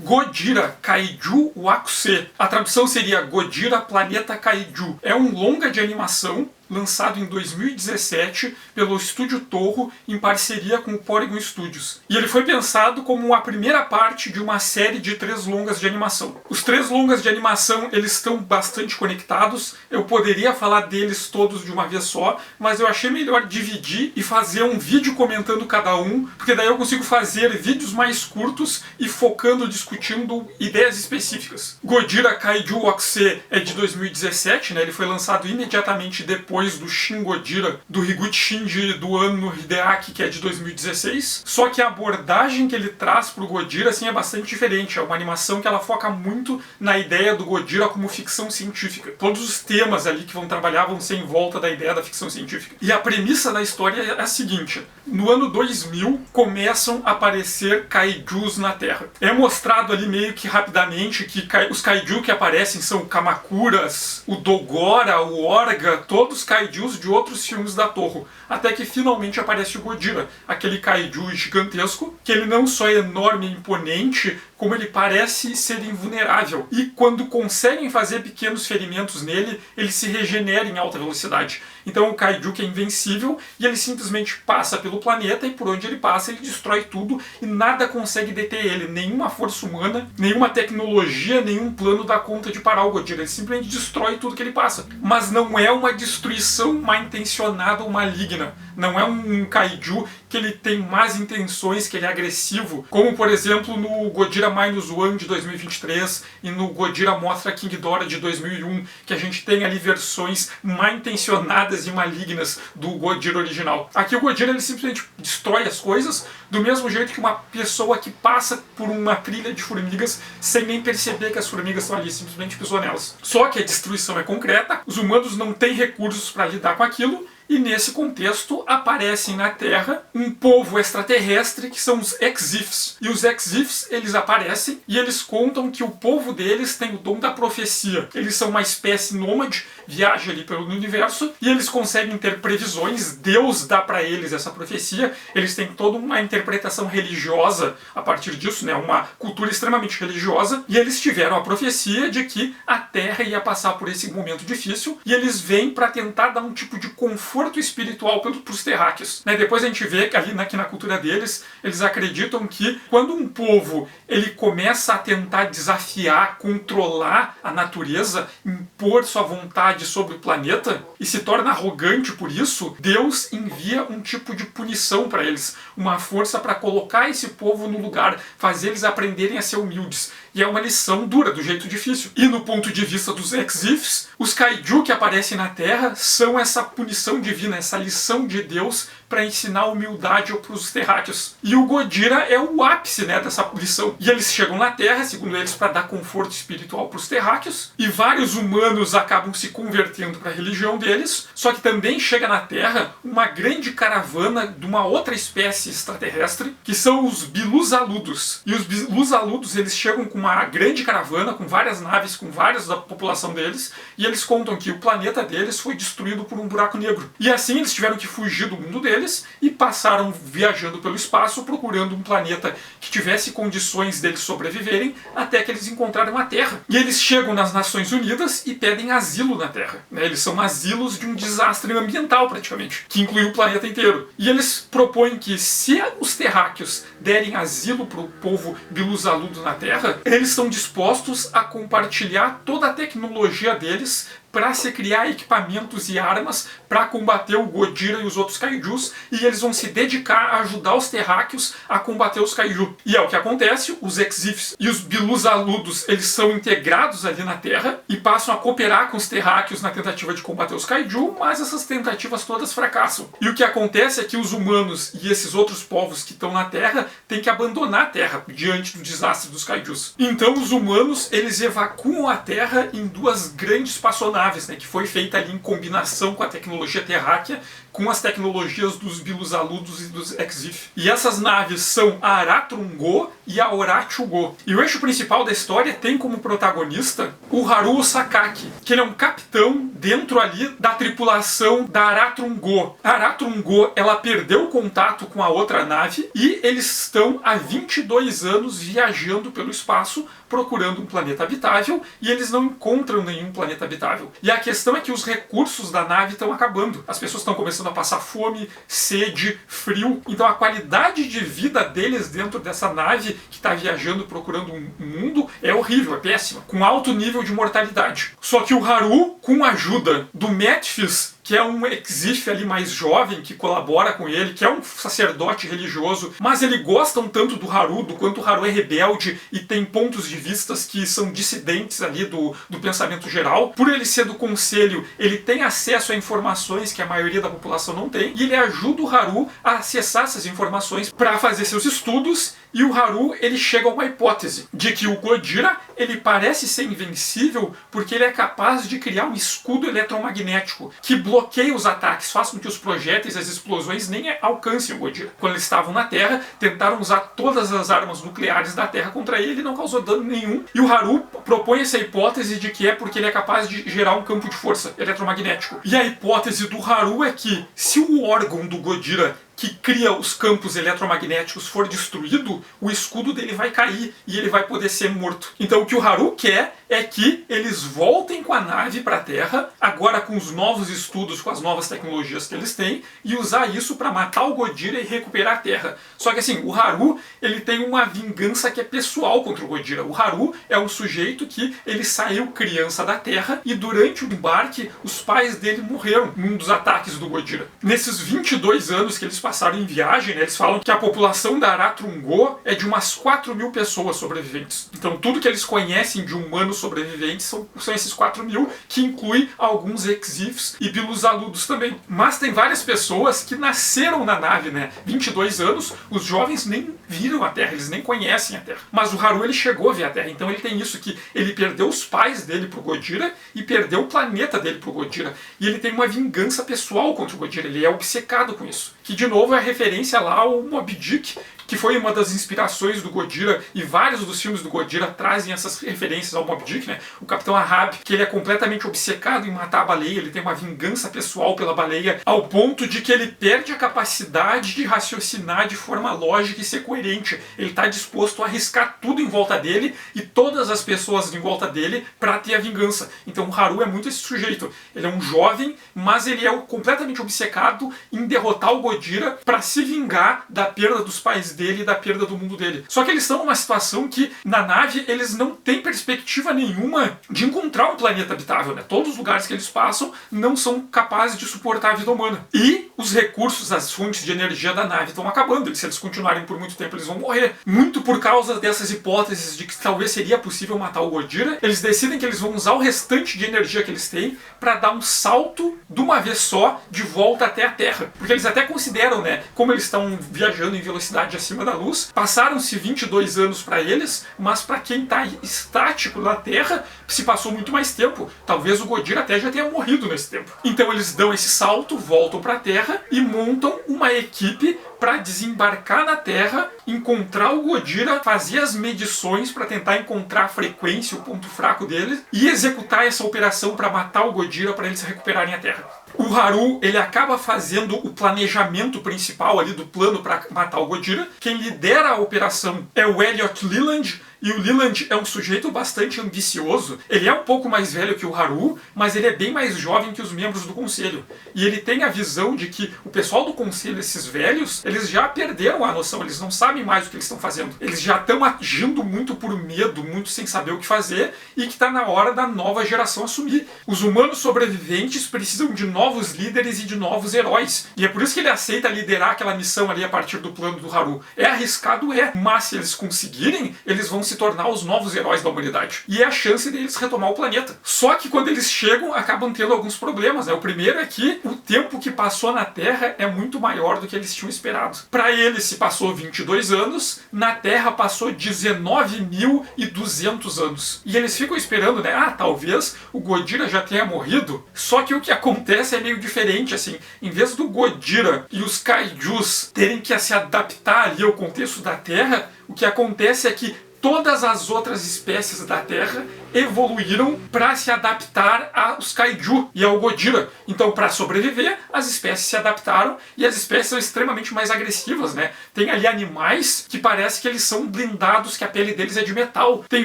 Gojira Kaiju Wakuse. A tradução seria Gojira Planeta Kaiju. É um longa de animação lançado em 2017 pelo Estúdio Toho em parceria com o Polygon Studios. E ele foi pensado como a primeira parte de uma série de 3 longas de animação. Os 3 longas de animação, eles estão bastante conectados. Eu poderia falar deles todos de uma vez só, mas eu achei melhor dividir e fazer um vídeo comentando cada um, porque daí eu consigo fazer vídeos mais curtos e focando, discutindo ideias específicas. Gojira Kaiju Wakuse é de 2017, né? Ele foi lançado imediatamente depois do Shin Gojira, do Higuchi Shinji do Anno Hideaki, que é de 2016. Só que a abordagem que ele traz pro Gojira assim, é bastante diferente. É uma animação que ela foca muito na ideia do Gojira como ficção científica. Todos os temas ali que vão trabalhar vão ser em volta da ideia da ficção científica. E a premissa da história é a seguinte. No ano 2000, começam a aparecer kaijus na Terra. É mostrado ali meio que rapidamente que os kaiju que aparecem são o Kamakuras, o Dogora, o Orga, todos kaijus de outros filmes da Toho. Até que finalmente aparece o Gojira, aquele kaiju gigantesco, que ele não só é enorme e imponente, como ele parece ser invulnerável. E quando conseguem fazer pequenos ferimentos nele, ele se regenera em alta velocidade. Então é um kaiju que é invencível e ele simplesmente passa pelo planeta e por onde ele passa ele destrói tudo e nada consegue deter ele. Nenhuma força humana, nenhuma tecnologia, nenhum plano dá conta de parar o Gojira. Ele simplesmente destrói tudo que ele passa. Mas não é uma destruição mal intencionada ou maligna. Não é um kaiju que ele tem más intenções, que ele é agressivo. Como, por exemplo, no Gojira Minus One de 2023 e no Gojira Mothra King Ghidorah de 2001, que a gente tem ali versões mal intencionadas e malignas do Gojira original. Aqui o Gojira ele simplesmente destrói as coisas do mesmo jeito que uma pessoa que passa por uma trilha de formigas sem nem perceber que as formigas estão ali, simplesmente pisou nelas. Só que a destruição é concreta, os humanos não têm recursos para lidar com aquilo. E nesse contexto aparecem na Terra um povo extraterrestre que são os Exifs. E os Exifs, eles aparecem e eles contam que o povo deles tem o dom da profecia. Eles são uma espécie nômade, viaja ali pelo universo e eles conseguem ter previsões. Deus dá para eles essa profecia. Eles têm toda uma interpretação religiosa a partir disso, né? Uma cultura extremamente religiosa. E eles tiveram a profecia de que a Terra ia passar por esse momento difícil e eles vêm para tentar dar um tipo de conforto espiritual para os terráqueos. Depois a gente vê que ali aqui na cultura deles, eles acreditam que quando um povo ele começa a tentar desafiar, controlar a natureza, impor sua vontade sobre o planeta e se torna arrogante por isso, Deus envia um tipo de punição para eles, uma força para colocar esse povo no lugar, fazer eles aprenderem a ser humildes. E é uma lição dura, do jeito difícil. E no ponto de vista dos Exifs, os kaiju que aparecem na Terra são essa punição divina, essa lição de Deus para ensinar humildade para os terráqueos. E o Gojira é o ápice, né, dessa lição. E eles chegam na Terra, segundo eles, para dar conforto espiritual para os terráqueos. E vários humanos acabam se convertendo para a religião deles. Só que também chega na Terra uma grande caravana de uma outra espécie extraterrestre, que são os Biluzaludos. E os Biluzaludos, eles chegam com uma grande caravana, com várias naves, com várias da população deles. E eles contam que o planeta deles foi destruído por um buraco negro. E assim eles tiveram que fugir do mundo deles e passaram viajando pelo espaço procurando um planeta que tivesse condições deles sobreviverem até que eles encontraram a Terra. E eles chegam nas Nações Unidas e pedem asilo na Terra. Eles são asilos de um desastre ambiental praticamente, que inclui o planeta inteiro. E eles propõem que se os terráqueos derem asilo para o povo Biluzaludo na Terra, eles estão dispostos a compartilhar toda a tecnologia deles para se criar equipamentos e armas para combater o Gojira e os outros kaijus, e eles vão se dedicar a ajudar os terráqueos a combater os kaiju. E é o que acontece, os Exifs e os Biluzaludos, eles são integrados ali na Terra e passam a cooperar com os terráqueos na tentativa de combater os kaiju, mas essas tentativas todas fracassam. E o que acontece é que os humanos e esses outros povos que estão na Terra têm que abandonar a Terra diante do desastre dos kaijus. Então os humanos, eles evacuam a Terra em 2 grandes espaçonaves, que foi feita ali em combinação com a tecnologia terráquea, com as tecnologias dos Biluzaludos e dos Exif. E essas naves são a Aratrun-Go e a Orachu-Go. E o eixo principal da história tem como protagonista o Haruo Sakaki, que ele é um capitão dentro ali da tripulação da Aratrun-Go. A Aratrun-Go, ela perdeu o contato com a outra nave e eles estão há 22 anos viajando pelo espaço procurando um planeta habitável e eles não encontram nenhum planeta habitável. E a questão é que os recursos da nave estão acabando. As pessoas estão começando a passar fome, sede, frio. Então a qualidade de vida deles dentro dessa nave que está viajando procurando um mundo é horrível, é péssima, com alto nível de mortalidade. Só que o Haru, com a ajuda do Metphis, que é um Exif ali mais jovem, que colabora com ele, que é um sacerdote religioso, mas ele gosta um tanto do Haru, do quanto o Haru é rebelde e tem pontos de vistas que são dissidentes ali do pensamento geral. Por ele ser do conselho, ele tem acesso a informações que a maioria da população não tem, e ele ajuda o Haru a acessar essas informações para fazer seus estudos. E o Haru, ele chega a uma hipótese de que o Godira, ele parece ser invencível porque ele é capaz de criar um escudo eletromagnético que bloqueia os ataques, faz com que os projéteis e as explosões nem alcancem o Godira. Quando eles estavam na Terra, tentaram usar todas as armas nucleares da Terra contra ele e não causou dano nenhum. E o Haru propõe essa hipótese de que é porque ele é capaz de gerar um campo de força eletromagnético. E a hipótese do Haru é que se o órgão do Godira que cria os campos eletromagnéticos for destruído, o escudo dele vai cair e ele vai poder ser morto. Então o que o Haru quer é que eles voltem com a nave para a Terra, agora com os novos estudos, com as novas tecnologias que eles têm, e usar isso para matar o Godira e recuperar a Terra. Só que assim, o Haru, ele tem uma vingança que é pessoal contra o Godira. O Haru é um sujeito que ele saiu criança da Terra e durante o embarque os pais dele morreram num dos ataques do Godira. Nesses 22 anos que eles passaram em viagem, né, eles falam que a população da Aratrun-Go é de umas 4.000 pessoas sobreviventes. Então tudo que eles conhecem de humanos sobreviventes são esses 4.000, que inclui alguns Exifs e Biluzaludos também. Mas tem várias pessoas que nasceram na nave, né? 22 anos, os jovens nem viram a Terra, eles nem conhecem a Terra. Mas o Haru, ele chegou a ver a Terra, então ele tem isso, que ele perdeu os pais dele pro Godira e perdeu o planeta dele pro Godira. E ele tem uma vingança pessoal contra o Godira, ele é obcecado com isso. Que de novo é a referência lá ao Moby Dick, que foi uma das inspirações do Godira, e vários dos filmes do Godira trazem essas referências ao Moby Dick, né? O Capitão Ahab, que ele é completamente obcecado em matar a baleia, ele tem uma vingança pessoal pela baleia, ao ponto de que ele perde a capacidade de raciocinar de forma lógica e ser coerente. Ele está disposto a arriscar tudo em volta dele e todas as pessoas em volta dele para ter a vingança. Então o Haru é muito esse sujeito. Ele é um jovem, mas ele é completamente obcecado em derrotar o Godira para se vingar da perda dos pais dele e da perda do mundo dele. Só que eles estão numa situação que, na nave, eles não têm perspectiva nenhuma de encontrar um planeta habitável, né? Todos os lugares que eles passam não são capazes de suportar a vida humana. E os recursos, as fontes de energia da nave estão acabando. E se eles continuarem por muito tempo, eles vão morrer. Muito por causa dessas hipóteses de que talvez seria possível matar o Godira, eles decidem que eles vão usar o restante de energia que eles têm para dar um salto de uma vez só de volta até a Terra. Porque eles até consideram, né, como eles estão viajando em velocidade acima da luz, passaram-se 22 anos para eles, mas para quem está estático na Terra, se passou muito mais tempo. Talvez o Godira até já tenha morrido nesse tempo. Então eles dão esse salto, voltam para a Terra e montam uma equipe para desembarcar na Terra, encontrar o Godira, fazer as medições para tentar encontrar a frequência, o ponto fraco dele, e executar essa operação para matar o Godira para eles recuperarem a Terra. O Haru, ele acaba fazendo o planejamento principal ali do plano para matar o Godira. Quem lidera a operação é o Elliot Leland, e o Leland é um sujeito bastante ambicioso. Ele é um pouco mais velho que o Haru, mas ele é bem mais jovem que os membros do conselho. E ele tem a visão de que o pessoal do conselho, esses velhos, eles já perderam a noção, eles não sabem mais o que eles estão fazendo. Eles já estão agindo muito por medo, muito sem saber o que fazer, e que está na hora da nova geração assumir. Os humanos sobreviventes precisam de novos líderes e de novos heróis. E é por isso que ele aceita liderar aquela missão ali a partir do plano do Haru. É arriscado, mas se eles conseguirem, eles vão se tornar os novos heróis da humanidade. E é a chance deles retomar o planeta. Só que quando eles chegam, acabam tendo alguns problemas, né? O primeiro é que o tempo que passou na Terra é muito maior do que eles tinham esperado. Para eles se passou 22 anos, na Terra passou 19.200 anos. E eles ficam esperando, né? Ah, talvez o Godira já tenha morrido. Só que o que acontece é meio diferente, assim. Em vez do Godira e os Kaijus terem que se adaptar ali ao contexto da Terra, o que acontece é que todas as outras espécies da Terra evoluíram para se adaptar aos Kaiju e ao Godira. Então, para sobreviver, as espécies se adaptaram e as espécies são extremamente mais agressivas, né? Tem ali animais que parece que eles são blindados, que a pele deles é de metal. Tem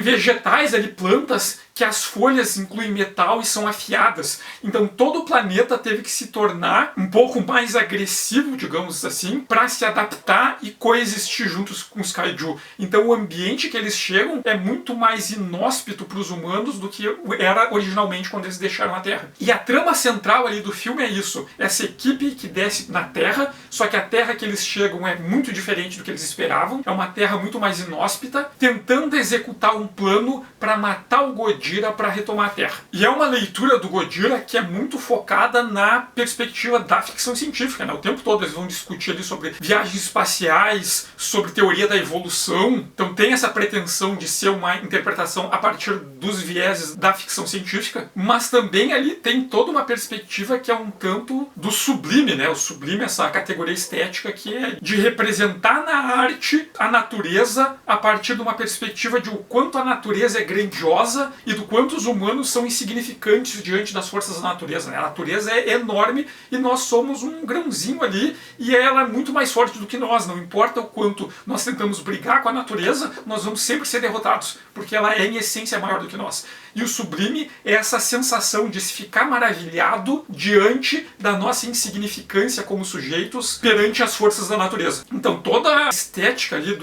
vegetais ali, plantas, que as folhas incluem metal e são afiadas. Então, todo o planeta teve que se tornar um pouco mais agressivo, digamos assim, para se adaptar e coexistir juntos com os Kaiju. Então, o ambiente que eles chegam é muito mais inóspito para os humanos do que era originalmente quando eles deixaram a Terra. E a trama central ali do filme é isso. Essa equipe que desce na Terra, só que a Terra que eles chegam é muito diferente do que eles esperavam. É uma Terra muito mais inóspita, tentando executar um plano para matar o Godira para retomar a Terra. E é uma leitura do Godira que é muito focada na perspectiva da ficção científica, né? O tempo todo eles vão discutir ali sobre viagens espaciais, sobre teoria da evolução. Então tem essa pretensão de ser uma interpretação a partir dos vieses da ficção científica, mas também ali tem toda uma perspectiva que é um tanto do sublime, né? O sublime, essa categoria estética que é de representar na arte a natureza a partir de uma perspectiva de o quanto a natureza é grandiosa e do quanto os humanos são insignificantes diante das forças da natureza, né? A natureza é enorme e nós somos um grãozinho ali e ela é muito mais forte do que nós. Não importa o quanto nós tentamos brigar com a natureza, nós vamos sempre ser derrotados, porque ela é em essência maior do que nós. E o sublime é essa sensação de se ficar maravilhado diante da nossa insignificância como sujeitos perante as forças da natureza. Então toda a estética ali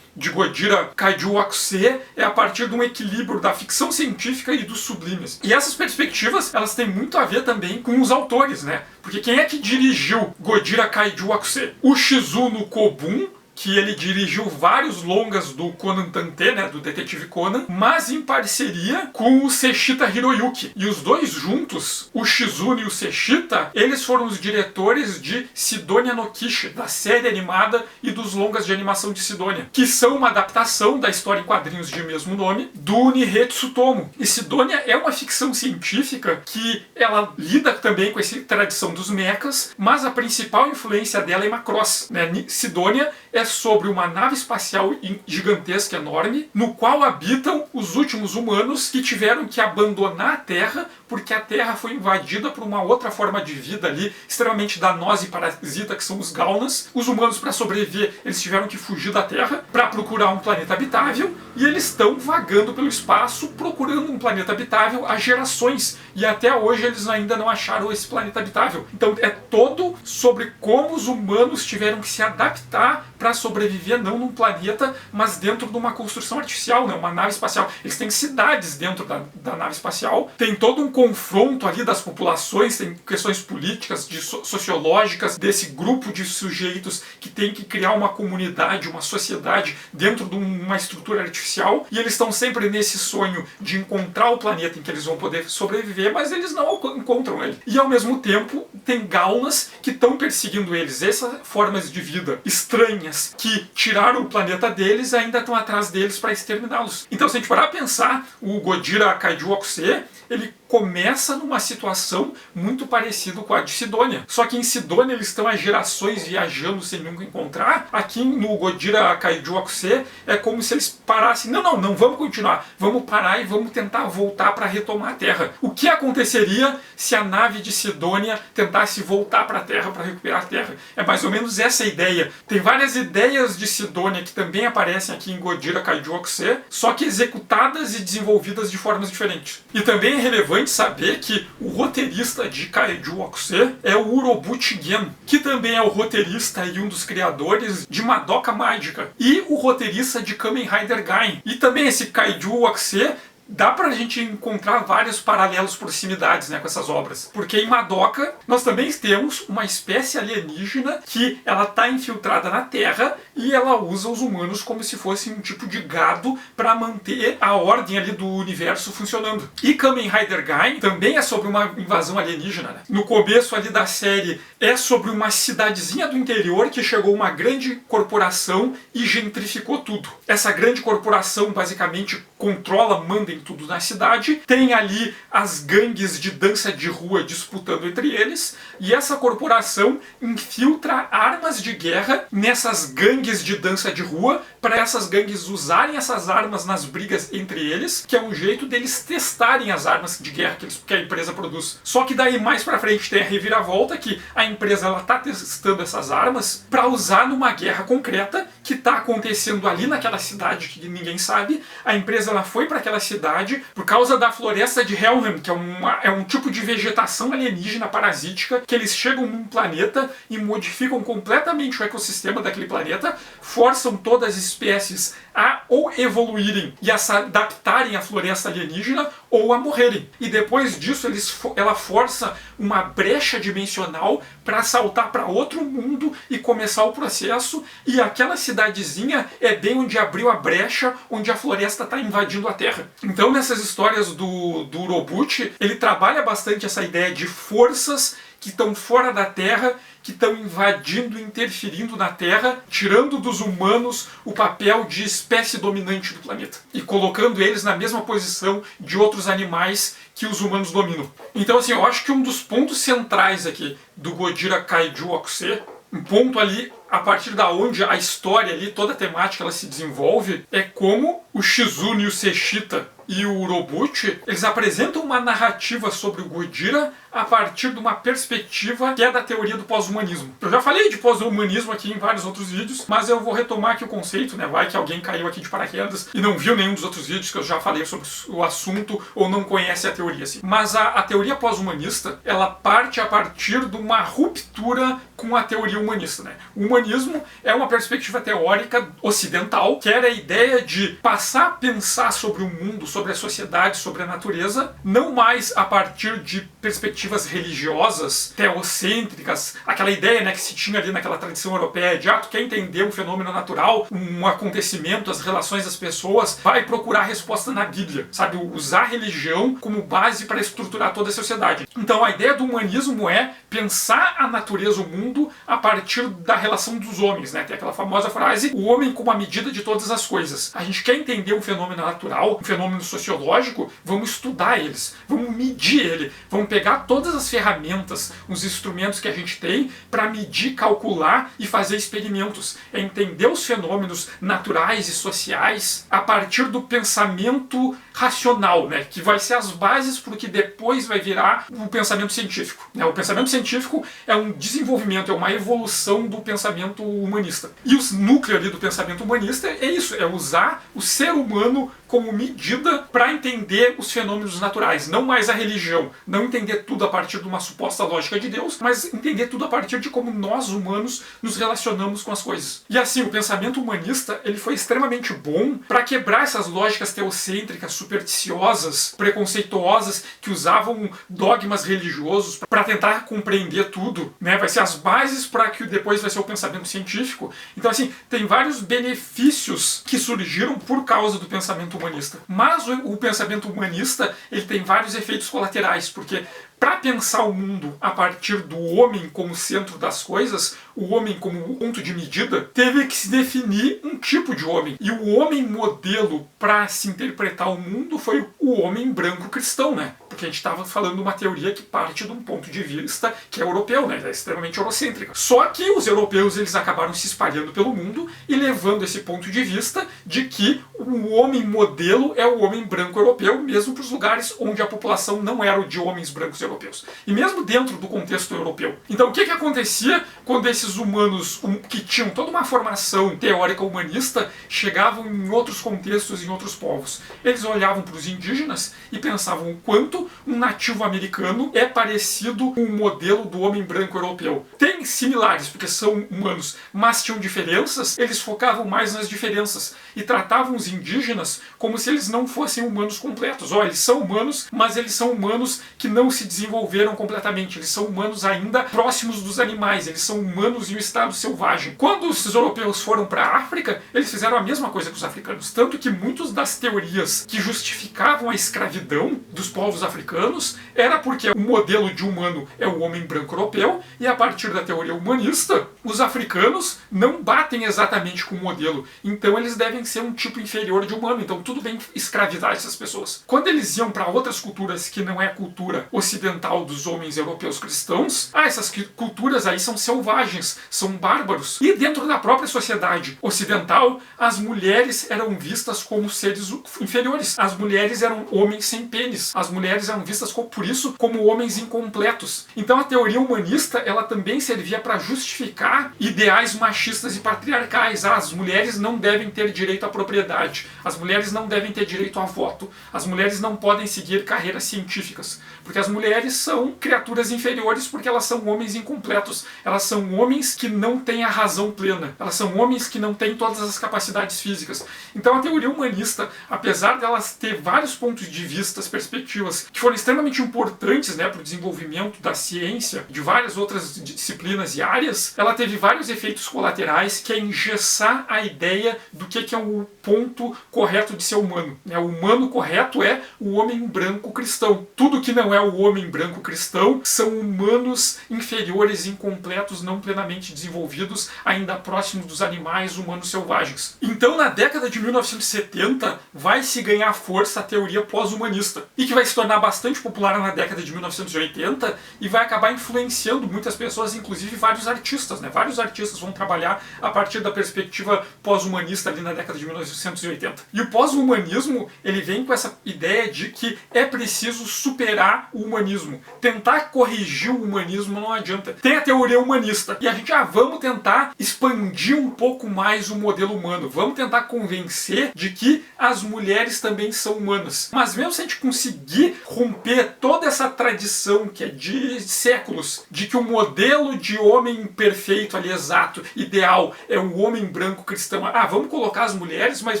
de Godira Kaiju Wakuse é a partir de um equilíbrio da ficção científica e dos sublimes. E essas perspectivas, elas têm muito a ver também com os autores, né? Porque quem é que dirigiu Godira Kaiju Wakuse? O Shizuno Kobun, que ele dirigiu vários longas do Conan Tante, né, do Detetive Conan, mas em parceria com o Seshita Hiroyuki. E os dois juntos, o Shizuno e o Seshita, eles foram os diretores de Sidonia no Kishi, da série animada e dos longas de animação de Sidonia, que são uma adaptação da história em quadrinhos de mesmo nome, do Nihetsu Tomo. E Sidonia é uma ficção científica que ela lida também com essa tradição dos mechas, mas a principal influência dela é Macross, né? Sidonia é sobre uma nave espacial gigantesca, enorme, no qual habitam os últimos humanos que tiveram que abandonar a Terra porque a Terra foi invadida por uma outra forma de vida ali, extremamente danosa e parasita, que são os Gaunas. Os humanos, para sobreviver, eles tiveram que fugir da Terra para procurar um planeta habitável, e eles estão vagando pelo espaço procurando um planeta habitável há gerações, e até hoje eles ainda não acharam esse planeta habitável. Então é todo sobre como os humanos tiveram que se adaptar para sobreviver não num planeta, mas dentro de uma construção artificial, né? Uma nave espacial. Eles têm cidades dentro da nave espacial, tem todo um confronto ali das populações, tem questões políticas, sociológicas, desse grupo de sujeitos que tem que criar uma comunidade, uma sociedade dentro de uma estrutura artificial, e eles estão sempre nesse sonho de encontrar o planeta em que eles vão poder sobreviver, mas eles não encontram ele. E ao mesmo tempo tem Gaunas que estão perseguindo eles, essas formas de vida estranhas que tiraram o planeta deles ainda estão atrás deles para exterminá-los. Então, se a gente parar a pensar, o Godira Kaiju Wakuse, ele começa numa situação muito parecida com a de Sidonia. Só que em Sidonia eles estão há gerações viajando sem nunca encontrar. Aqui no Godira Kaiju Wakuse é como se eles parassem. Não vamos continuar. Vamos parar e vamos tentar voltar para retomar a Terra. O que aconteceria se a nave de Sidonia tentasse voltar para a Terra para recuperar a Terra? É mais ou menos essa a ideia. Tem várias ideias de Sidonia que também aparecem aqui em Godira Kaiju Wakuse, só que executadas e desenvolvidas de formas diferentes. E também é relevante saber que o roteirista de Kaiju Wakuse é o Urobuchi Gen, que também é o roteirista e um dos criadores de Madoka Mágica, e o roteirista de Kamen Rider Gain. E também esse Kaiju Wakuse dá pra gente encontrar vários paralelos, proximidades, né, com essas obras. Porque em Madoka nós também temos uma espécie alienígena que ela tá infiltrada na Terra e ela usa os humanos como se fosse um tipo de gado para manter a ordem ali do universo funcionando. E Kamen Rider Gaim também é sobre uma invasão alienígena, né? No começo ali da série é sobre uma cidadezinha do interior que chegou uma grande corporação e gentrificou tudo. Essa grande corporação basicamente controla, manda em tudo na cidade, tem ali as gangues de dança de rua disputando entre eles, e essa corporação infiltra armas de guerra nessas gangues de dança de rua, para essas gangues usarem essas armas nas brigas entre eles, que é um jeito deles testarem as armas de guerra que a empresa produz. Só que daí mais pra frente tem a reviravolta que a empresa ela tá testando essas armas para usar numa guerra concreta que tá acontecendo ali naquela cidade que ninguém sabe. A empresa ela foi para aquela cidade por causa da floresta de Helheim, que é um tipo de vegetação alienígena parasítica, que eles chegam num planeta e modificam completamente o ecossistema daquele planeta, forçam todas as espécies a ou evoluírem e a se adaptarem à floresta alienígena ou a morrerem. E depois disso ela força uma brecha dimensional para saltar para outro mundo e começar o processo, e aquela cidadezinha é bem onde abriu a brecha, onde a floresta está invadindo a Terra. Então nessas histórias do Urobuchi, ele trabalha bastante essa ideia de forças que estão fora da Terra, que estão invadindo e interferindo na Terra, tirando dos humanos o papel de espécie dominante do planeta e colocando eles na mesma posição de outros animais que os humanos dominam. Então assim, eu acho que um dos pontos centrais aqui do Gojira Kaiju Akusei, um ponto ali a partir da onde a história ali, toda a temática ela se desenvolve, é como o Shizune e o Seshita e o Urobuchi, eles apresentam uma narrativa sobre o Gojira a partir de uma perspectiva que é da teoria do pós-humanismo. Eu já falei de pós-humanismo aqui em vários outros vídeos, mas eu vou retomar aqui o conceito, né? Vai que alguém caiu aqui de paraquedas e não viu nenhum dos outros vídeos que eu já falei sobre o assunto ou não conhece a teoria, assim. Mas a teoria pós-humanista, ela parte a partir de uma ruptura com a teoria humanista, né? O humanismo é uma perspectiva teórica ocidental, que era a ideia de passar a pensar sobre o mundo, sobre a sociedade, sobre a natureza, não mais a partir de perspectivas religiosas, teocêntricas, aquela ideia, né, que se tinha ali naquela tradição europeia de tu quer entender um fenômeno natural, um acontecimento, as relações das pessoas, vai procurar a resposta na Bíblia, sabe? Usar a religião como base para estruturar toda a sociedade. Então a ideia do humanismo é pensar a natureza, o mundo, a partir da relação dos homens, né? Tem aquela famosa frase, o homem como a medida de todas as coisas. A gente quer entender um fenômeno natural, um fenômeno sociológico, vamos estudar eles, vamos medir ele, vamos pegar todas as ferramentas, os instrumentos que a gente tem para medir, calcular e fazer experimentos. É entender os fenômenos naturais e sociais a partir do pensamento racional, né? Que vai ser as bases para o que depois vai virar o pensamento científico, né? O pensamento científico é um desenvolvimento, é uma evolução do pensamento humanista. E o núcleo ali do pensamento humanista é isso, é usar o ser humano como medida para entender os fenômenos naturais, não mais a religião, não entender tudo a partir de uma suposta lógica de Deus, mas entender tudo a partir de como nós humanos nos relacionamos com as coisas. E assim, o pensamento humanista ele foi extremamente bom para quebrar essas lógicas teocêntricas, supersticiosas, preconceituosas, que usavam dogmas religiosos para tentar compreender tudo, né? Vai ser as bases para que depois vai ser o pensamento científico. Então assim, tem vários benefícios que surgiram por causa do pensamento humanista. Mas o pensamento humanista ele tem vários efeitos colaterais, porque para pensar o mundo a partir do homem como centro das coisas, o homem como ponto de medida, teve que se definir um tipo de homem. E o homem modelo para se interpretar o mundo foi o homem branco cristão, né? Porque a gente estava falando de uma teoria que parte de um ponto de vista que é europeu, né? É extremamente eurocêntrica. Só que os europeus eles acabaram se espalhando pelo mundo e levando esse ponto de vista de que o homem modelo é o homem branco europeu, mesmo para os lugares onde a população não era de homens brancos europeus. E mesmo dentro do contexto europeu. Então o que acontecia quando esses humanos que tinham toda uma formação teórica humanista chegavam em outros contextos, em outros povos? Eles olhavam para os indígenas e pensavam o quanto um nativo americano é parecido com o modelo do homem branco europeu. Tem similares, porque são humanos, mas tinham diferenças, eles focavam mais nas diferenças e tratavam os indígenas como se eles não fossem humanos completos. Eles são humanos, mas eles são humanos que não se desenvolveram completamente. Eles são humanos ainda próximos dos animais. Eles são humanos em um estado selvagem. Quando os europeus foram para a África, eles fizeram a mesma coisa que os africanos. Tanto que muitas das teorias que justificavam a escravidão dos povos africanos era porque o modelo de humano é o homem branco europeu, e a partir da teoria humanista, os africanos não batem exatamente com o modelo. Então eles devem ser um tipo inferior de humano. Então tudo bem escravizar essas pessoas. Quando eles iam para outras culturas que não é a cultura ocidental dos homens europeus cristãos, essas culturas aí são selvagens, são bárbaros. E dentro da própria sociedade ocidental, as mulheres eram vistas como seres inferiores. As mulheres eram homens sem pênis. As mulheres eram vistas por isso como homens incompletos. Então a teoria humanista, ela também servia para justificar ideais machistas e patriarcais. As mulheres não devem ter direito à propriedade. As mulheres não devem ter direito a voto. As mulheres não podem seguir carreiras científicas. Porque as mulheres são criaturas inferiores porque elas são homens incompletos. Elas são homens que não têm a razão plena. Elas são homens que não têm todas as capacidades físicas. Então a teoria humanista, apesar delas ter vários pontos de vista, perspectivas, que foram extremamente importantes, né, para o desenvolvimento da ciência, de várias outras disciplinas e áreas, ela teve vários efeitos colaterais, que é engessar a ideia do que é o ponto correto de ser humano. O humano correto é o homem branco cristão. Tudo que não é o homem branco cristão são humanos inferiores, incompletos, não plenamente desenvolvidos, ainda próximos dos animais humanos selvagens. Então, na década de 1970, vai se ganhar força a teoria pós-humanista, e que vai se tornar bastante popular na década de 1980 e vai acabar influenciando muitas pessoas, inclusive vários artistas. Vários artistas vão trabalhar a partir da perspectiva pós-humanista ali na década de 1980. E o pós-humanismo, ele vem com essa ideia de que é preciso superar o humanismo. Tentar corrigir o humanismo não adianta. Tem a teoria humanista, e a gente, vamos tentar expandir um pouco mais o modelo humano. Vamos tentar convencer de que as mulheres também são humanas. Mas mesmo se a gente conseguir romper toda essa tradição que é de séculos, de que o modelo de homem perfeito ali, exato, ideal, é o homem branco cristão. Vamos colocar as mulheres, mas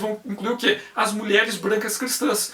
vamos incluir o quê? As mulheres brancas cristãs.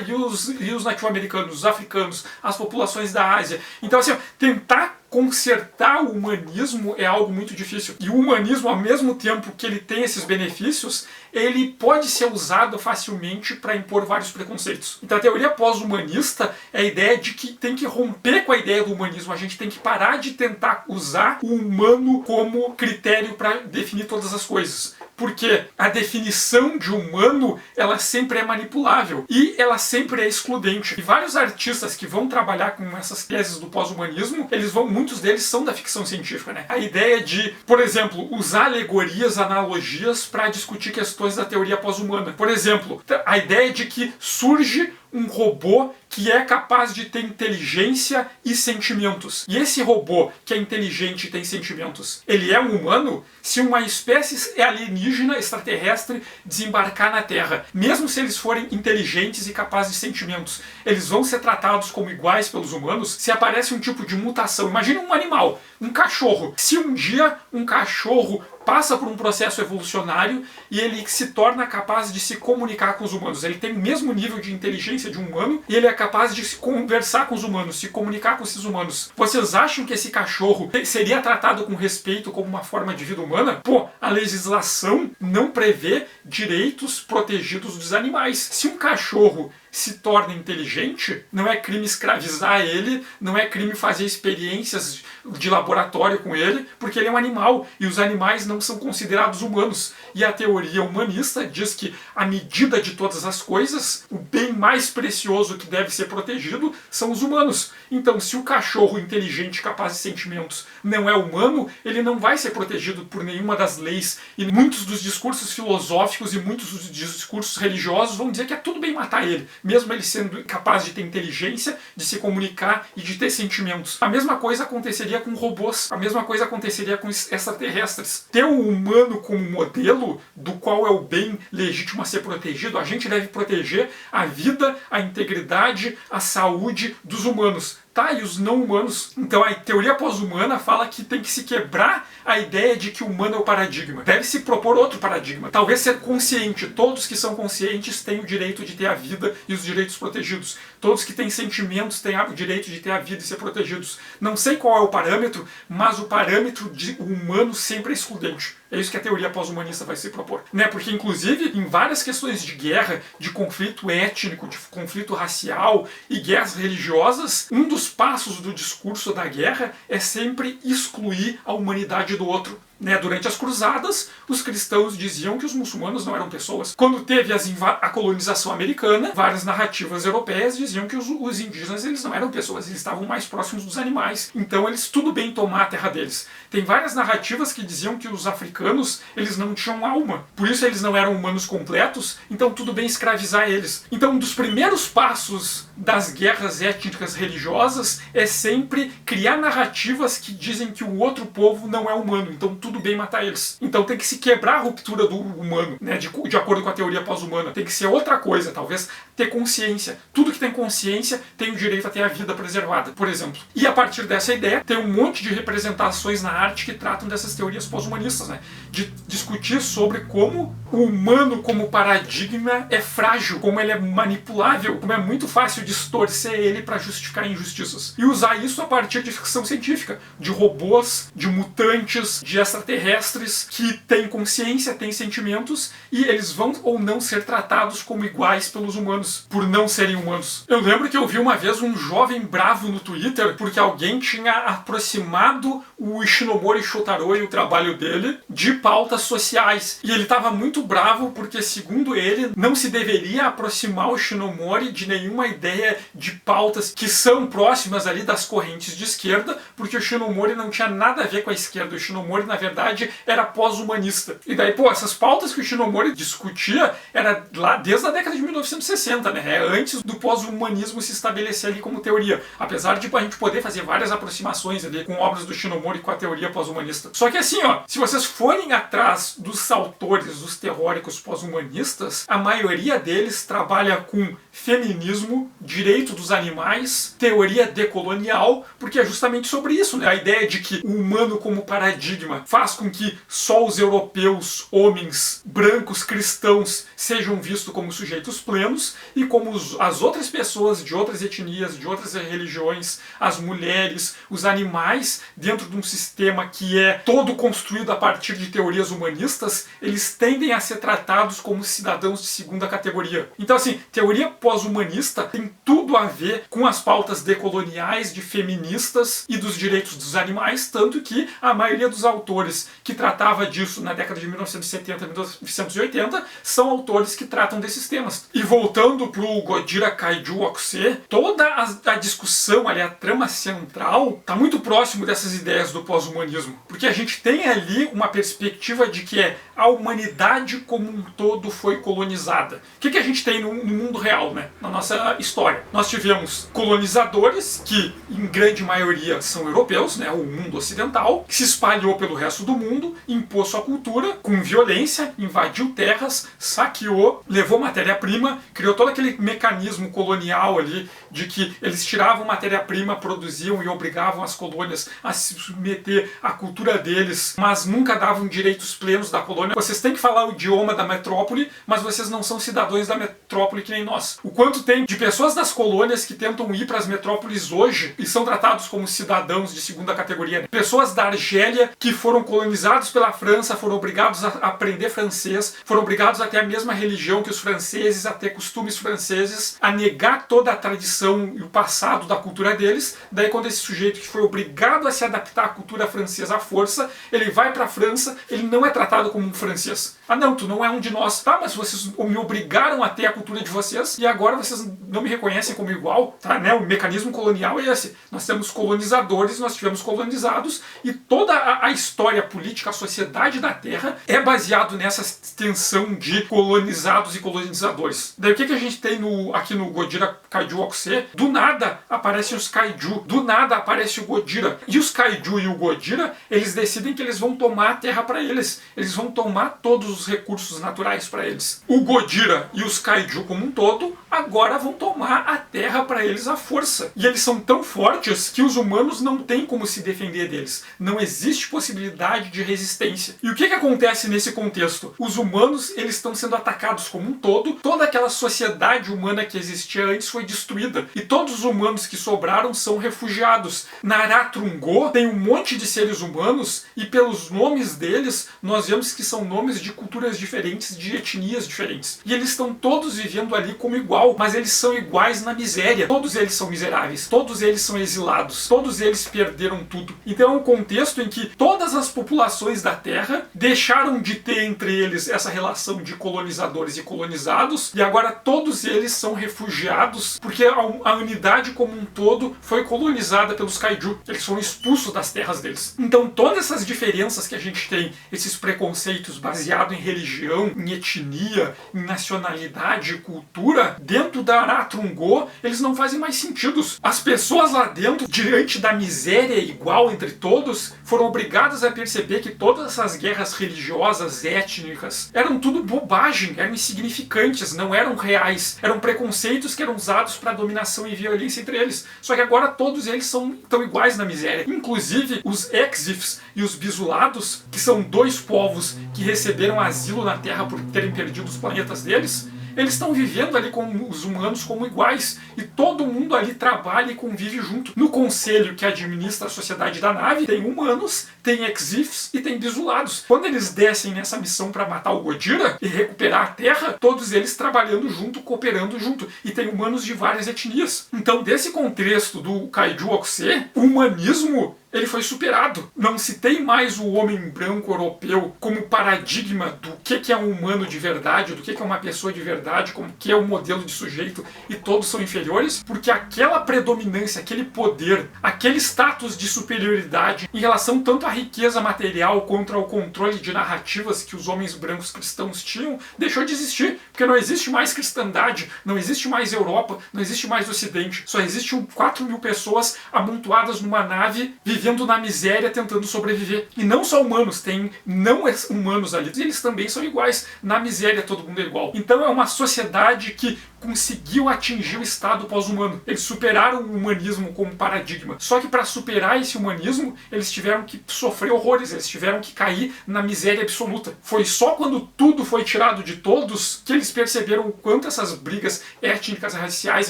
E os nativo-americanos, os africanos, as populações da Ásia. Então, assim, tentar consertar o humanismo é algo muito difícil. E o humanismo, ao mesmo tempo que ele tem esses benefícios, ele pode ser usado facilmente para impor vários preconceitos. Então a teoria pós-humanista é a ideia de que tem que romper com a ideia do humanismo. A gente tem que parar de tentar usar o humano como critério para definir todas as coisas. Porque a definição de humano, ela sempre é manipulável e ela sempre é excludente. E vários artistas que vão trabalhar com essas teses do pós-humanismo, muitos deles são da ficção científica, A ideia de, por exemplo, usar alegorias, analogias para discutir questões da teoria pós-humana. Por exemplo, a ideia de que surge um robô que é capaz de ter inteligência e sentimentos. E esse robô que é inteligente e tem sentimentos, ele é um humano? Se uma espécie alienígena, extraterrestre, desembarcar na Terra, mesmo se eles forem inteligentes e capazes de sentimentos, eles vão ser tratados como iguais pelos humanos? Se aparece um tipo de mutação, imagina um animal, um cachorro. Se um dia um cachorro passa por um processo evolucionário e ele se torna capaz de se comunicar com os humanos. Ele tem o mesmo nível de inteligência de um humano e ele é capaz de se conversar com os humanos, se comunicar com esses humanos. Vocês acham que esse cachorro seria tratado com respeito como uma forma de vida humana? A legislação não prevê direitos protegidos dos animais. Se um cachorro se torna inteligente, não é crime escravizar ele, não é crime fazer experiências de laboratório com ele, porque ele é um animal e os animais não são considerados humanos. E a teoria humanista diz que a medida de todas as coisas, o bem mais precioso que deve ser protegido são os humanos. Então, se o cachorro inteligente, capaz de sentimentos, não é humano, ele não vai ser protegido por nenhuma das leis. E muitos dos discursos filosóficos e muitos dos discursos religiosos vão dizer que é tudo bem matar ele, mesmo ele sendo capaz de ter inteligência, de se comunicar e de ter sentimentos. A mesma coisa aconteceria com robôs, a mesma coisa aconteceria com extraterrestres. Ter o humano como modelo do qual é o bem legítimo a ser protegido, a gente deve proteger a vida, a integridade, a saúde dos humanos. Tá, e os não humanos? Então a teoria pós-humana fala que tem que se quebrar a ideia de que o humano é o paradigma. Deve se propor outro paradigma. Talvez ser consciente. Todos que são conscientes têm o direito de ter a vida e os direitos protegidos. Todos que têm sentimentos têm o direito de ter a vida e ser protegidos. Não sei qual é o parâmetro, mas o parâmetro de humano sempre é excludente. É isso que a teoria pós-humanista vai se propor. Né? Porque, inclusive, em várias questões de guerra, de conflito étnico, de conflito racial e guerras religiosas, um dos passos do discurso da guerra é sempre excluir a humanidade do outro. Né, durante as cruzadas, os cristãos diziam que os muçulmanos não eram pessoas. Quando teve a colonização americana, várias narrativas europeias diziam que os indígenas eles não eram pessoas, eles estavam mais próximos dos animais. Então eles tudo bem tomar a terra deles. Tem várias narrativas que diziam que os africanos eles não tinham alma, por isso eles não eram humanos completos, então tudo bem escravizar eles. Então um dos primeiros passos das guerras étnicas religiosas é sempre criar narrativas que dizem que o outro povo não é humano, então tudo bem matar eles. Então tem que se quebrar a ruptura do humano, né, de acordo com a teoria pós-humana. Tem que ser outra coisa, talvez ter consciência. Tudo que tem consciência tem o direito a ter a vida preservada, por exemplo. E a partir dessa ideia, tem um monte de representações na arte que tratam dessas teorias pós-humanistas, né, de discutir sobre como o humano como paradigma é frágil, como ele é manipulável, como é muito fácil distorcer ele para justificar injustiças. E usar isso a partir de ficção científica, de robôs, de mutantes, de extraterrestres que têm consciência, têm sentimentos e eles vão ou não ser tratados como iguais pelos humanos, por não serem humanos. Eu lembro que eu vi uma vez um jovem bravo no Twitter porque alguém tinha aproximado o Ishinomori Shotaro e o trabalho dele de pautas sociais. E ele estava muito bravo porque, segundo ele, não se deveria aproximar o Ishinomori de nenhuma ideia de pautas que são próximas ali das correntes de esquerda, porque o Ishinomori não tinha nada a ver com a esquerda. O Ishinomori, na verdade, era pós-humanista. E daí, pô, essas pautas que o Ishinomori discutia era lá desde a década de 1960, né? É antes do pós-humanismo se estabelecer ali como teoria. Apesar de a gente poder fazer várias aproximações ali com obras do Ishinomori com a teoria pós-humanista. Só que assim, ó, se vocês forem atrás dos autores, dos teóricos pós-humanistas, a maioria deles trabalha com feminismo, direito dos animais, teoria decolonial, porque é justamente sobre isso, né? A ideia de que o humano como paradigma faz com que só os europeus, homens, brancos, cristãos, sejam vistos como sujeitos plenos e como as outras pessoas de outras etnias, de outras religiões, as mulheres, os animais, dentro de um sistema que é todo construído a partir de teorias humanistas, eles tendem a ser tratados como cidadãos de segunda categoria. Então, assim, teoria pós-humanista tem tudo a ver com as pautas decoloniais, de feministas e dos direitos dos animais, tanto que a maioria dos autores que tratava disso na década de 1970 e 1980 são autores que tratam desses temas. E voltando pro Gojira Kaiju Okusei, toda a discussão ali, a trama central, está muito próximo dessas ideias do pós-humanismo, porque a gente tem ali uma perspectiva de que a humanidade como um todo foi colonizada. O que a gente tem no mundo real, né? Na nossa história? Nós tivemos colonizadores, que em grande maioria são europeus, né? O mundo ocidental, que se espalhou pelo resto do mundo, impôs sua cultura com violência, invadiu terras, saqueou, levou matéria-prima, criou todo aquele mecanismo colonial ali de que eles tiravam matéria-prima, produziam e obrigavam as colônias a se submeter à cultura deles, mas nunca davam direitos plenos da colônia. Vocês têm que falar o idioma da metrópole, mas vocês não são cidadãos da metrópole que nem nós. O quanto tem de pessoas das colônias que tentam ir para as metrópoles hoje e são tratados como cidadãos de segunda categoria. Né? Pessoas da Argélia que foram colonizados pela França, foram obrigados a aprender francês, foram obrigados a ter a mesma religião que os franceses, a ter costumes franceses, a negar toda a tradição e o passado da cultura deles. Daí quando esse sujeito que foi obrigado a se adaptar à cultura francesa à força, ele vai para a França, ele não é tratado como um francês. Ah não, tu não é um de nós. Tá, mas vocês me obrigaram a ter a cultura de vocês e agora vocês não me reconhecem como igual, tá? Né? O mecanismo colonial é esse. Nós temos colonizadores, nós tivemos colonizados e toda a história política, a sociedade da Terra é baseado nessa tensão de colonizados e colonizadores. Daí o que a gente tem aqui no Gojira Kaiju Okusei? Do nada aparecem os Kaiju, do nada aparece o Gojira. E os Kaiju e o Gojira, eles decidem que eles vão tomar a Terra para eles. Eles vão tomar todos os recursos naturais para eles. O Godira e os Kaiju como um todo agora vão tomar a Terra para eles à força. E eles são tão fortes que os humanos não têm como se defender deles. Não existe possibilidade de resistência. E o que acontece nesse contexto? Os humanos, eles estão sendo atacados como um todo. Toda aquela sociedade humana que existia antes foi destruída. E todos os humanos que sobraram são refugiados. Na Aratrungo tem um monte de seres humanos e pelos nomes deles nós vemos que são nomes de culturas diferentes, de etnias diferentes. E eles estão todos vivendo ali como igual, mas eles são iguais na miséria. Todos eles são miseráveis, todos eles são exilados, todos eles perderam tudo. Então é um contexto em que todas as populações da Terra deixaram de ter entre eles essa relação de colonizadores e colonizados, e agora todos eles são refugiados porque a unidade como um todo foi colonizada pelos Kaiju. Eles foram expulsos das terras deles. Então todas essas diferenças que a gente tem, esses preconceitos baseados em religião, em etnia, em nacionalidade e cultura, dentro da Aratrungo, eles não fazem mais sentido. As pessoas lá dentro, diante da miséria igual entre todos, foram obrigadas a perceber que todas essas guerras religiosas, étnicas, eram tudo bobagem, eram insignificantes, não eram reais, eram preconceitos que eram usados para dominação e violência entre eles. Só que agora todos eles estão iguais na miséria. Inclusive os Exifs e os Bisulados, que são dois povos que receberam asilo na Terra por terem perdido os planetas deles, eles estão vivendo ali com os humanos como iguais, e todo mundo ali trabalha e convive junto. No conselho que administra a sociedade da nave, tem humanos, tem Exifs e tem Bisulados. Quando eles descem nessa missão para matar o Godira e recuperar a Terra, todos eles trabalhando junto, cooperando junto, e tem humanos de várias etnias. Então, desse contexto do Kaiju Okusei, o humanismo ele foi superado. Não se tem mais o homem branco europeu como paradigma do que é um humano de verdade, do que é uma pessoa de verdade, como que é um modelo de sujeito, e todos são inferiores, porque aquela predominância, aquele poder, aquele status de superioridade em relação tanto à riqueza material quanto ao controle de narrativas que os homens brancos cristãos tinham, deixou de existir, porque não existe mais cristandade, não existe mais Europa, não existe mais Ocidente, só existem 4.000 pessoas amontoadas numa nave, vivendo na miséria, tentando sobreviver. E não só humanos, tem não humanos ali, eles também são iguais. Na miséria todo mundo é igual. Então é uma sociedade que conseguiu atingir o estado pós-humano. Eles superaram o humanismo como paradigma. Só que para superar esse humanismo, eles tiveram que sofrer horrores, eles tiveram que cair na miséria absoluta. Foi só quando tudo foi tirado de todos que eles perceberam o quanto essas brigas étnicas, raciais,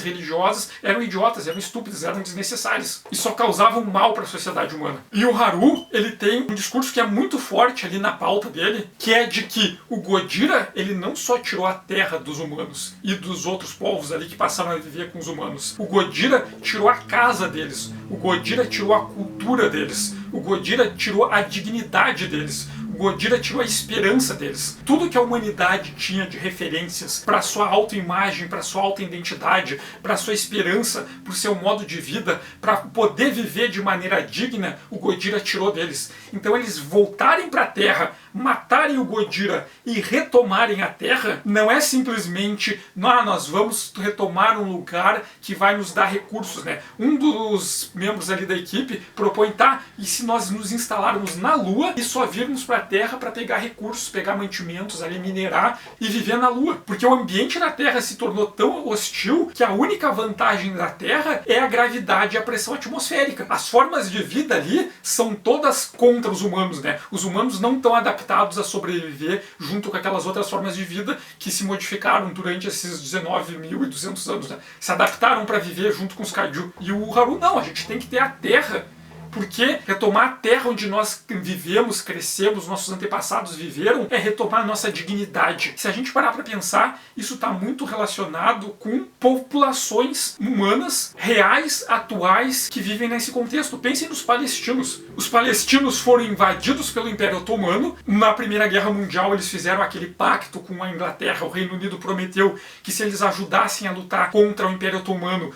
religiosas eram idiotas, eram estúpidas, eram desnecessárias e só causavam mal para a sociedade humana. E o Haru, ele tem um discurso que é muito forte ali na pauta dele, que é de que o Godira, ele não só tirou a terra dos humanos e dos outros povos ali que passaram a viver com os humanos. O Godira tirou a casa deles. O Godira tirou a cultura deles. O Godira tirou a dignidade deles. O Godira tirou a esperança deles. Tudo que a humanidade tinha de referências para sua autoimagem, para sua autoidentidade, para sua esperança, para o seu modo de vida, para poder viver de maneira digna, o Godira tirou deles. Então eles voltarem para a Terra, matarem o Godira e retomarem a Terra, não é simplesmente nós vamos retomar um lugar que vai nos dar recursos, né? Um dos membros ali da equipe propõe, e se nós nos instalarmos na Lua e só virmos para a Terra para pegar recursos, pegar mantimentos, ali minerar e viver na Lua? Porque o ambiente da Terra se tornou tão hostil que a única vantagem da Terra é a gravidade e a pressão atmosférica. As formas de vida ali são todas contra os humanos, né? Os humanos não estão adaptados a sobreviver junto com aquelas outras formas de vida que se modificaram durante esses 19.200 anos, né? Se adaptaram para viver junto com os Kaiju. E o Haru não, a gente tem que ter a Terra, porque retomar a terra onde nós vivemos, crescemos, nossos antepassados viveram, é retomar a nossa dignidade. Se a gente parar para pensar, isso está muito relacionado com populações humanas reais, atuais, que vivem nesse contexto. Pensem nos palestinos. Os palestinos foram invadidos pelo Império Otomano. Na Primeira Guerra Mundial eles fizeram aquele pacto com a Inglaterra. O Reino Unido prometeu que se eles ajudassem a lutar contra o Império Otomano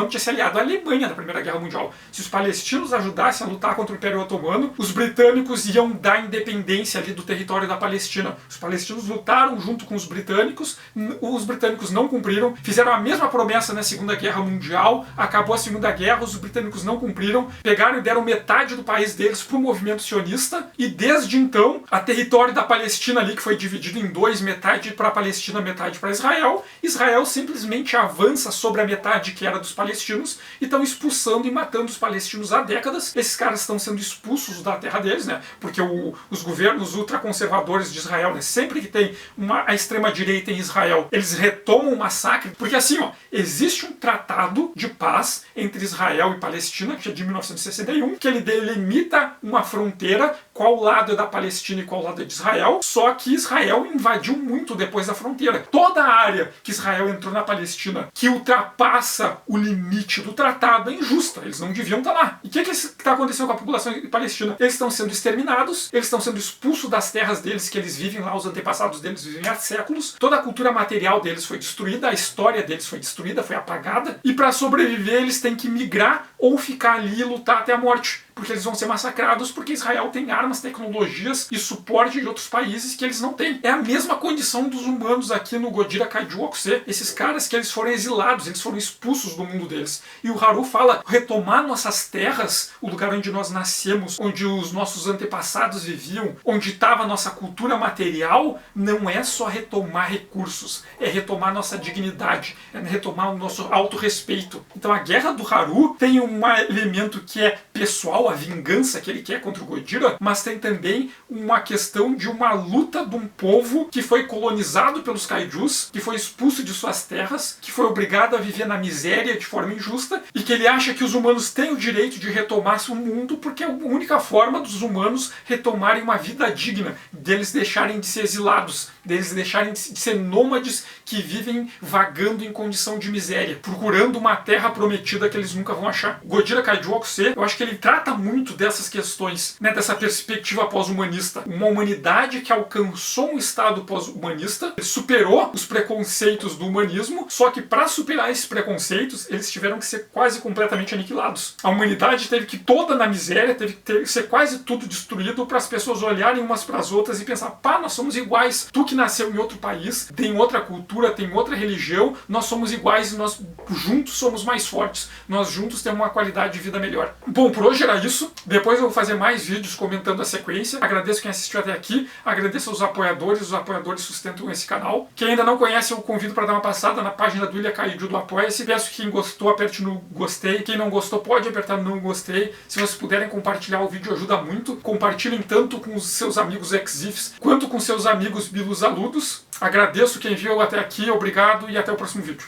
tinha se aliado à Alemanha na Primeira Guerra Mundial. Se os palestinos ajudassem ajudassem a lutar contra o Império Otomano, os britânicos iam dar independência ali do território da Palestina. Os palestinos lutaram junto com os britânicos não cumpriram, fizeram a mesma promessa na Segunda Guerra Mundial, acabou a Segunda Guerra, os britânicos não cumpriram, pegaram e deram metade do país deles para o movimento sionista, e desde então, a território da Palestina ali, que foi dividido em dois, metade para a Palestina, metade para Israel, Israel simplesmente avança sobre a metade que era dos palestinos e estão expulsando e matando os palestinos há décadas. Esses caras estão sendo expulsos da terra deles, né? Porque os governos ultraconservadores de Israel, né? Sempre que tem a extrema-direita em Israel, eles retomam o massacre, porque assim, ó, existe um tratado de paz entre Israel e Palestina, que é de 1961, que ele delimita uma fronteira, qual lado é da Palestina e qual lado é de Israel, só que Israel invadiu muito depois da fronteira. Toda a área que Israel entrou na Palestina que ultrapassa o limite do tratado é injusta, eles não deviam estar lá. E o que está acontecendo com a população palestina? Eles estão sendo exterminados, eles estão sendo expulsos das terras deles, que eles vivem lá, os antepassados deles vivem há séculos, toda a cultura material deles foi destruída, a história deles foi destruída, foi apagada, e para sobreviver eles têm que migrar ou ficar ali e lutar até a morte, porque eles vão ser massacrados, porque Israel tem armas, tecnologias e suporte de outros países que eles não têm. É a mesma condição dos humanos aqui no Godira Kaiju Okusei, esses caras que eles foram exilados, eles foram expulsos do mundo deles. E o Haru fala, retomar nossas terras, o lugar onde nós nascemos, onde os nossos antepassados viviam, onde estava a nossa cultura material, não é só retomar recursos, é retomar nossa dignidade, é retomar o nosso autorrespeito. Então a guerra do Haru tem um elemento que é pessoal, a vingança que ele quer contra o Godira, mas tem também uma questão de uma luta de um povo que foi colonizado pelos kaijus, que foi expulso de suas terras, que foi obrigado a viver na miséria de forma injusta, e que ele acha que os humanos têm o direito de retomar o mundo, porque é a única forma dos humanos retomarem uma vida digna, deles deixarem de ser exilados, deles deixarem de ser nômades que vivem vagando em condição de miséria, procurando uma terra prometida que eles nunca vão achar. Godira Kaiju Okusei, eu acho que ele trata muito dessas questões, né, dessa perspectiva pós-humanista. Uma humanidade que alcançou um estado pós-humanista, superou os preconceitos do humanismo, só que para superar esses preconceitos, eles tiveram que ser quase completamente aniquilados. A humanidade teve que toda na miséria, teve que ser quase tudo destruído para as pessoas olharem umas para as outras e pensar, pá, nós somos iguais. Tu que nasceu em outro país, tem outra cultura, tem outra religião, nós somos iguais e nós juntos somos mais fortes. Nós juntos temos uma qualidade de vida melhor. Bom, por hoje era isso. Depois eu vou fazer mais vídeos comentando a sequência. Agradeço quem assistiu até aqui. Agradeço aos apoiadores. Os apoiadores sustentam esse canal. Quem ainda não conhece, eu convido para dar uma passada na página do Ilha Kaiju do Apoia-se. Peço que quem gostou, aperte no gostei. Quem não gostou, pode apertar no não gostei. Se vocês puderem compartilhar o vídeo, ajuda muito. Compartilhem tanto com os seus amigos exifs, quanto com seus amigos bilusaludos. Agradeço quem viu até aqui. Obrigado e até o próximo vídeo.